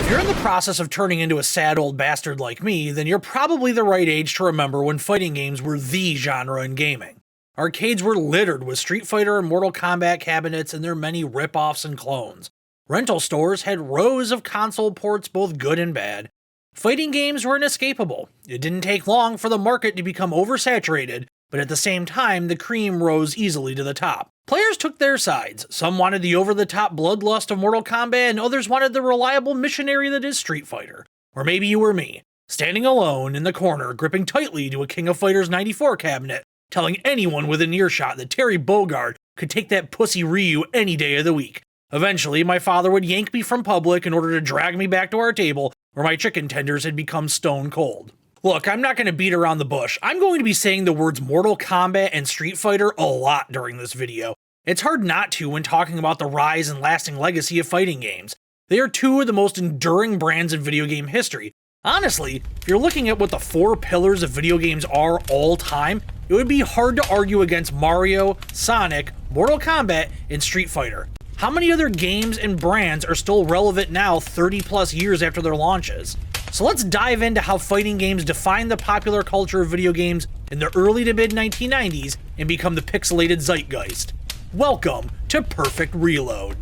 you're in the process of turning into a sad old bastard like me, then you're probably the right age to remember when fighting games were the genre in gaming. Arcades were littered with Street Fighter and Mortal Kombat cabinets and their many rip-offs and clones. Rental stores had rows of console ports, both good and bad. Fighting games were inescapable. It didn't take long for the market to become oversaturated, but at the same time, the cream rose easily to the top. Players took their sides. Some wanted the over-the-top bloodlust of Mortal Kombat, and others wanted the reliable missionary that is Street Fighter. Or maybe you were me, standing alone in the corner, gripping tightly to a King of Fighters 94 cabinet, telling anyone within earshot that Terry Bogard could take that pussy Ryu any day of the week. Eventually, my father would yank me from public in order to drag me back to our table, where my chicken tenders had become stone cold. Look, I'm not going to beat around the bush. I'm going to be saying the words Mortal Kombat and Street Fighter a lot during this video. It's hard not to when talking about the rise and lasting legacy of fighting games. They are two of the most enduring brands in video game history. Honestly, if you're looking at what the four pillars of video games are all time, it would be hard to argue against Mario, Sonic, Mortal Kombat, and Street Fighter. How many other games and brands are still relevant now 30 plus years after their launches? So let's dive into how fighting games defined the popular culture of video games in the early to mid 1990s and become the pixelated zeitgeist. Welcome to Perfect Reload.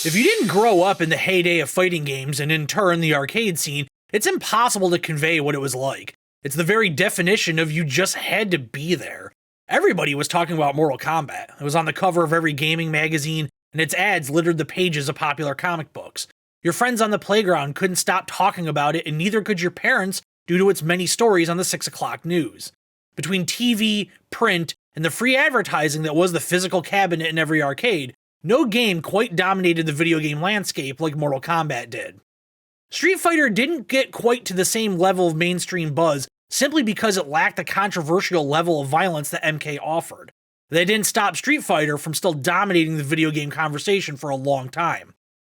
If you didn't grow up in the heyday of fighting games and in turn the arcade scene, it's impossible to convey what it was like. It's the very definition of you just had to be there. Everybody was talking about Mortal Kombat. It was on the cover of every gaming magazine, and its ads littered the pages of popular comic books. Your friends on the playground couldn't stop talking about it, and neither could your parents due to its many stories on the 6 o'clock news. Between TV, print, and the free advertising that was the physical cabinet in every arcade, no game quite dominated the video game landscape like Mortal Kombat did. Street Fighter didn't get quite to the same level of mainstream buzz simply because it lacked the controversial level of violence that MK offered. That didn't stop Street Fighter from still dominating the video game conversation for a long time.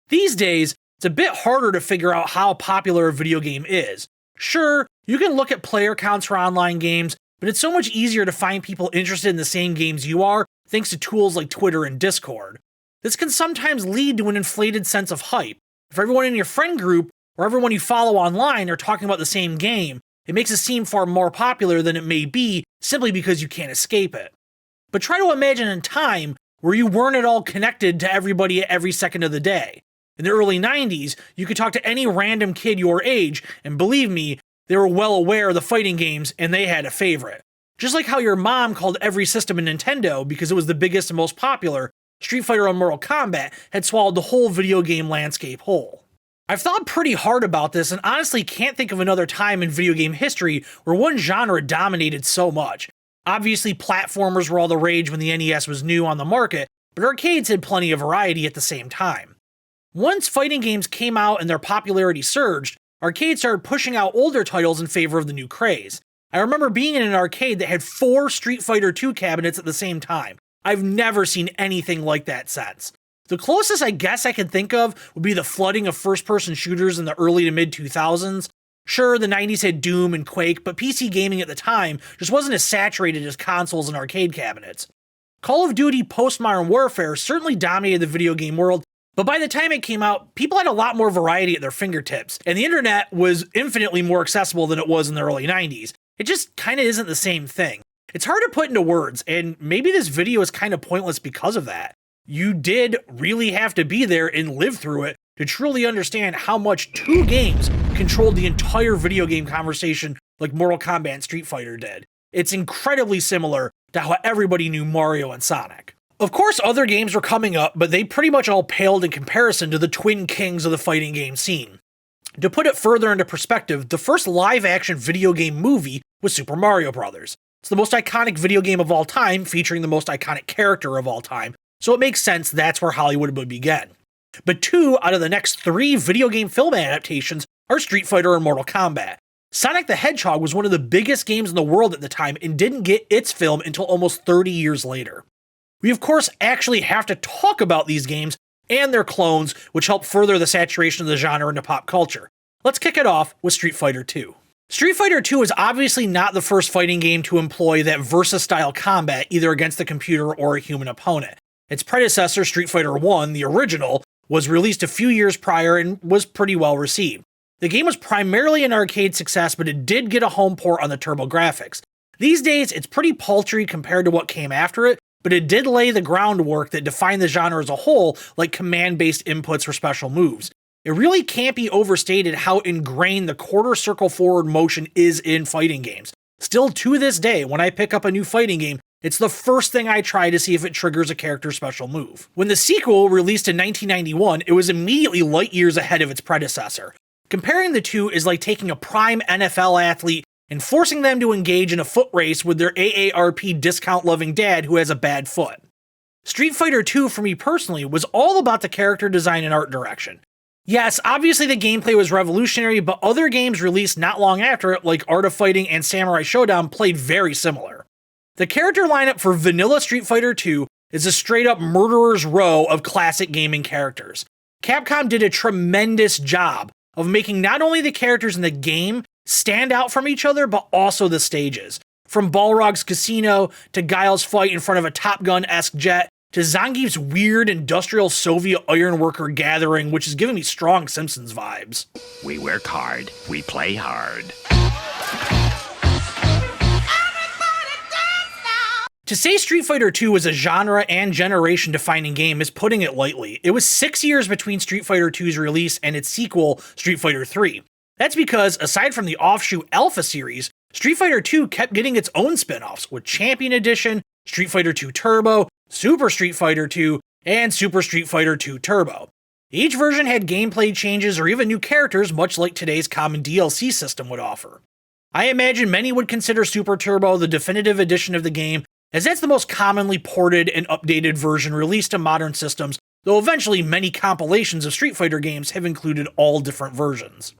These days, it's a bit harder to figure out how popular a video game is. Sure, you can look at player counts for online games, but it's so much easier to find people interested in the same games you are thanks to tools like Twitter and Discord. This can sometimes lead to an inflated sense of hype. If everyone in your friend group or everyone you follow online are talking about the same game, it makes it seem far more popular than it may be simply because you can't escape it. But try to imagine a time where you weren't at all connected to everybody at every second of the day. In the early 90s, you could talk to any random kid your age, and believe me, they were well aware of the fighting games and they had a favorite. Just like how your mom called every system a Nintendo because it was the biggest and most popular, Street Fighter and Mortal Kombat had swallowed the whole video game landscape whole. I've thought pretty hard about this and honestly can't think of another time in video game history where one genre dominated so much. Obviously, platformers were all the rage when the NES was new on the market, but arcades had plenty of variety at the same time. Once fighting games came out and their popularity surged, arcades started pushing out older titles in favor of the new craze. I remember being in an arcade that had 4 Street Fighter II cabinets at the same time. I've never seen anything like that since. The closest I guess I can think of would be the flooding of first-person shooters in the early to mid-2000s. Sure, the 90s had Doom and Quake, but PC gaming at the time just wasn't as saturated as consoles and arcade cabinets. Call of Duty Post-Modern Warfare certainly dominated the video game world, but by the time it came out, people had a lot more variety at their fingertips, and the internet was infinitely more accessible than it was in the early 90s. It just kinda isn't the same thing. It's hard to put into words, and maybe this video is kind of pointless because of that. You did really have to be there and live through it to truly understand how much 2 games controlled the entire video game conversation like Mortal Kombat and Street Fighter did. It's incredibly similar to how everybody knew Mario and Sonic. Of course, other games were coming up, but they pretty much all paled in comparison to the twin kings of the fighting game scene. To put it further into perspective, the first live-action video game movie was Super Mario Bros. It's the most iconic video game of all time, featuring the most iconic character of all time, so it makes sense that's where Hollywood would begin. But 2 out of the next 3 video game film adaptations are Street Fighter and Mortal Kombat. Sonic the Hedgehog was one of the biggest games in the world at the time and didn't get its film until almost 30 years later. We of course actually have to talk about these games and their clones, which help further the saturation of the genre into pop culture. Let's kick it off with Street Fighter II. Street Fighter II is obviously not the first fighting game to employ that Versus-style combat either against the computer or a human opponent. Its predecessor, Street Fighter I, the original, was released a few years prior and was pretty well received. The game was primarily an arcade success, but it did get a home port on the TurboGrafx. These days, it's pretty paltry compared to what came after it, but it did lay the groundwork that defined the genre as a whole, like command-based inputs for special moves. It really can't be overstated how ingrained the quarter circle forward motion is in fighting games. Still to this day, when I pick up a new fighting game, it's the first thing I try to see if it triggers a character's special move. When the sequel, released in 1991, it was immediately light years ahead of its predecessor. Comparing the two is like taking a prime NFL athlete and forcing them to engage in a foot race with their AARP discount-loving dad who has a bad foot. Street Fighter II, for me personally, was all about the character design and art direction. Yes, obviously the gameplay was revolutionary, but other games released not long after it, like Art of Fighting and Samurai Shodown, played very similar. The character lineup for vanilla Street Fighter II is a straight-up murderer's row of classic gaming characters. Capcom did a tremendous job of making not only the characters in the game stand out from each other, but also the stages. From Balrog's Casino, to Guile's fight in front of a Top Gun-esque jet, to Zangief's weird industrial Soviet ironworker gathering, which is giving me strong Simpsons vibes. We work hard, we play hard. To say Street Fighter II was a genre and generation-defining game is putting it lightly. It was 6 years between Street Fighter II's release and its sequel, Street Fighter III. That's because, aside from the offshoot Alpha series, Street Fighter II kept getting its own spin-offs, with Champion Edition, Street Fighter II Turbo, Super Street Fighter II, and Super Street Fighter II Turbo. Each version had gameplay changes or even new characters, much like today's common DLC system would offer. I imagine many would consider Super Turbo the definitive edition of the game, as that's the most commonly ported and updated version released to modern systems, though eventually many compilations of Street Fighter games have included all different versions.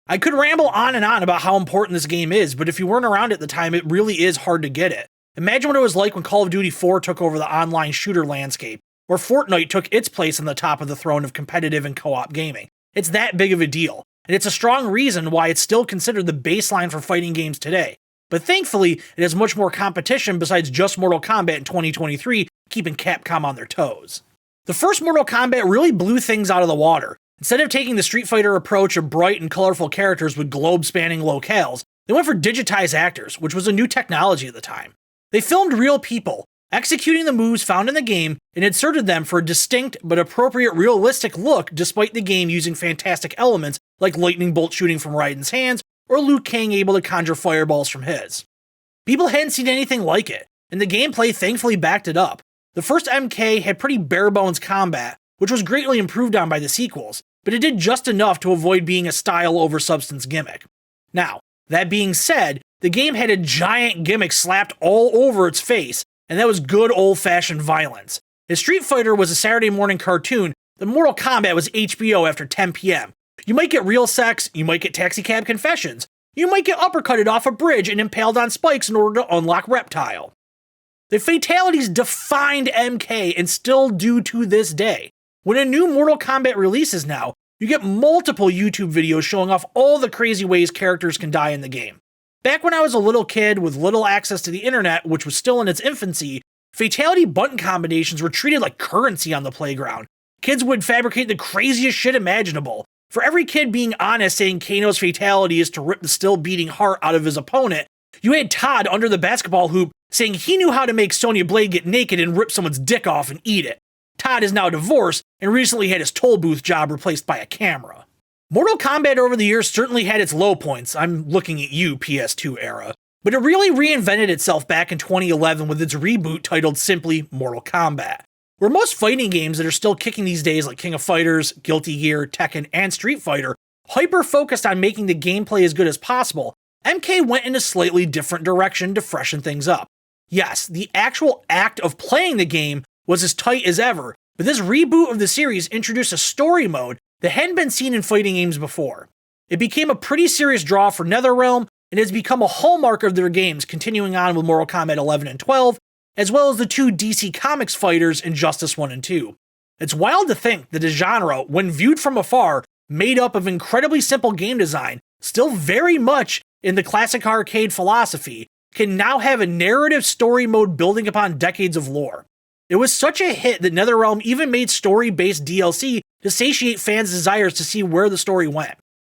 I could ramble on and on about how important this game is, but if you weren't around at the time, it really is hard to get it. Imagine what it was like when Call of Duty 4 took over the online shooter landscape, or Fortnite took its place on the top of the throne of competitive and co-op gaming. It's that big of a deal, and it's a strong reason why it's still considered the baseline for fighting games today. But thankfully, it has much more competition besides just Mortal Kombat in 2023, keeping Capcom on their toes. The first Mortal Kombat really blew things out of the water. Instead of taking the Street Fighter approach of bright and colorful characters with globe-spanning locales, they went for digitized actors, which was a new technology at the time. They filmed real people, executing the moves found in the game, and inserted them for a distinct but appropriate realistic look despite the game using fantastic elements like lightning bolt shooting from Raiden's hands, or Liu Kang able to conjure fireballs from his. People hadn't seen anything like it, and the gameplay thankfully backed it up. The first MK had pretty bare-bones combat, which was greatly improved on by the sequels, but it did just enough to avoid being a style-over-substance gimmick. Now, that being said, the game had a giant gimmick slapped all over its face, and that was good old-fashioned violence. If Street Fighter was a Saturday morning cartoon, then Mortal Kombat was HBO after 10 p.m. You might get real sex, you might get taxicab confessions, you might get uppercutted off a bridge and impaled on spikes in order to unlock Reptile. The fatalities defined MK and still do to this day. When a new Mortal Kombat releases now, you get multiple YouTube videos showing off all the crazy ways characters can die in the game. Back when I was a little kid with little access to the internet, which was still in its infancy, fatality button combinations were treated like currency on the playground. Kids would fabricate the craziest shit imaginable. For every kid being honest saying Kano's fatality is to rip the still beating heart out of his opponent, you had Todd under the basketball hoop saying he knew how to make Sonya Blade get naked and rip someone's dick off and eat it. Todd is now divorced and recently had his toll booth job replaced by a camera. Mortal Kombat over the years certainly had its low points, I'm looking at you, PS2 era, but it really reinvented itself back in 2011 with its reboot titled simply Mortal Kombat. Where most fighting games that are still kicking these days like King of Fighters, Guilty Gear, Tekken, and Street Fighter hyper-focused on making the gameplay as good as possible, MK went in a slightly different direction to freshen things up. Yes, the actual act of playing the game was as tight as ever, but this reboot of the series introduced a story mode that hadn't been seen in fighting games before. It became a pretty serious draw for NetherRealm, and has become a hallmark of their games, continuing on with Mortal Kombat 11 and 12, as well as the two DC Comics fighters Injustice 1 and 2. It's wild to think that a genre, when viewed from afar, made up of incredibly simple game design, still very much in the classic arcade philosophy, can now have a narrative story mode building upon decades of lore. It was such a hit that NetherRealm even made story-based DLC to satiate fans' desires to see where the story went.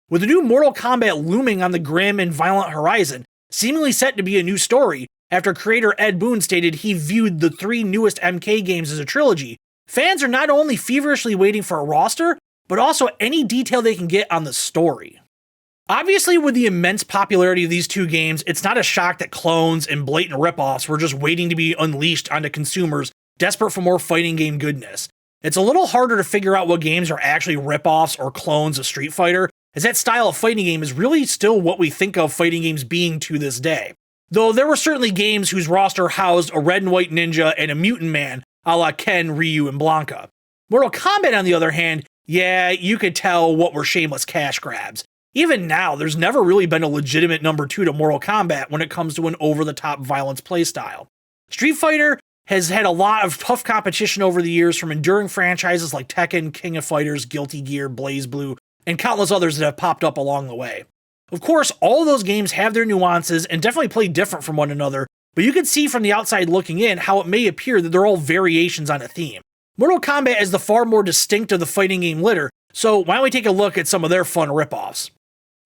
With the new Mortal Kombat looming on the grim and violent horizon, seemingly set to be a new story, after creator Ed Boon stated he viewed the 3 newest MK games as a trilogy, fans are not only feverishly waiting for a roster, but also any detail they can get on the story. Obviously, with the immense popularity of these 2 games, it's not a shock that clones and blatant ripoffs were just waiting to be unleashed onto consumers desperate for more fighting game goodness. It's a little harder to figure out what games are actually ripoffs or clones of Street Fighter, as that style of fighting game is really still what we think of fighting games being to this day. Though there were certainly games whose roster housed a red and white ninja and a mutant man, a la Ken, Ryu, and Blanka. Mortal Kombat, on the other hand, yeah, you could tell what were shameless cash grabs. Even now, there's never really been a legitimate number 2 to Mortal Kombat when it comes to an over-the-top violence playstyle. Street Fighter has had a lot of tough competition over the years from enduring franchises like Tekken, King of Fighters, Guilty Gear, BlazBlue, and countless others that have popped up along the way. Of course, all of those games have their nuances and definitely play different from one another, but you can see from the outside looking in how it may appear that they're all variations on a theme. Mortal Kombat is the far more distinct of the fighting game litter, so why don't we take a look at some of their fun ripoffs.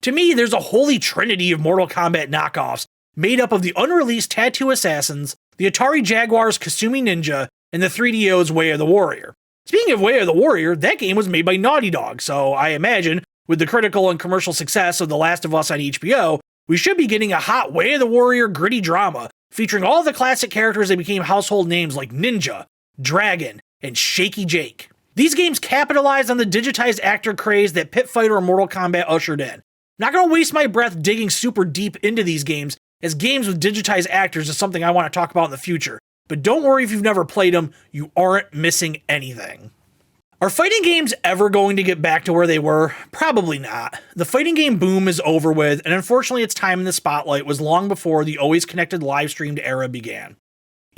To me, there's a holy trinity of Mortal Kombat knockoffs made up of the unreleased Tattoo Assassins, the Atari Jaguar's Kasumi Ninja, and the 3DO's Way of the Warrior. Speaking of Way of the Warrior, that game was made by Naughty Dog, so I imagine, with the critical and commercial success of The Last of Us on HBO, we should be getting a hot Way of the Warrior gritty drama featuring all the classic characters that became household names like Ninja, Dragon, and Shaky Jake. These games capitalized on the digitized actor craze that Pit Fighter and Mortal Kombat ushered in. I'm not going to waste my breath digging super deep into these games, as games with digitized actors is something I want to talk about in the future. But don't worry if you've never played them, you aren't missing anything. Are fighting games ever going to get back to where they were? Probably not. The fighting game boom is over with, and unfortunately its time in the spotlight was long before the always connected live streamed era began.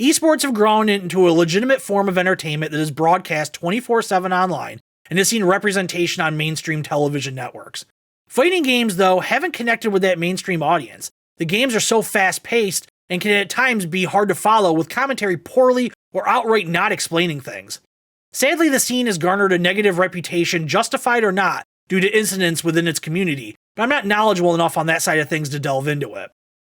Esports have grown into a legitimate form of entertainment that is broadcast 24/7 online and has seen representation on mainstream television networks. Fighting games, though, haven't connected with that mainstream audience. The games are so fast-paced and can at times be hard to follow, with commentary poorly or outright not explaining things. Sadly, the scene has garnered a negative reputation, justified or not, due to incidents within its community, but I'm not knowledgeable enough on that side of things to delve into it.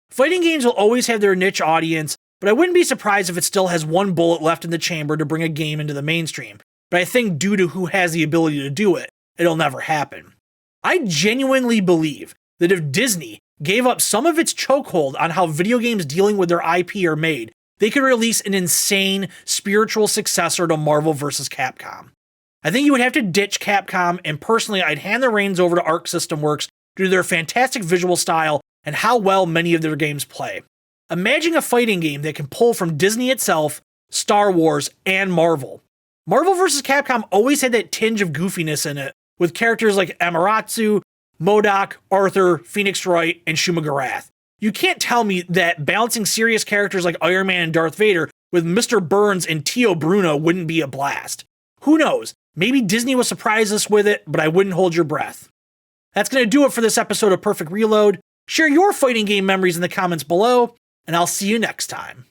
Fighting games will always have their niche audience, but I wouldn't be surprised if it still has one bullet left in the chamber to bring a game into the mainstream, but I think due to who has the ability to do it, it'll never happen. I genuinely believe that if Disney gave up some of its chokehold on how video games dealing with their IP are made, they could release an insane spiritual successor to Marvel vs. Capcom. I think you would have to ditch Capcom, and personally I'd hand the reins over to Arc System Works due to their fantastic visual style and how well many of their games play. Imagine a fighting game that can pull from Disney itself, Star Wars, and Marvel. Marvel vs. Capcom always had that tinge of goofiness in it, with characters like Amaterasu, MODOK, Arthur, Phoenix Wright, and Shumagarath. You can't tell me that balancing serious characters like Iron Man and Darth Vader with Mr. Burns and Tio Bruno wouldn't be a blast. Who knows? Maybe Disney will surprise us with it, but I wouldn't hold your breath. That's going to do it for this episode of Perfect Reload. Share your fighting game memories in the comments below, and I'll see you next time.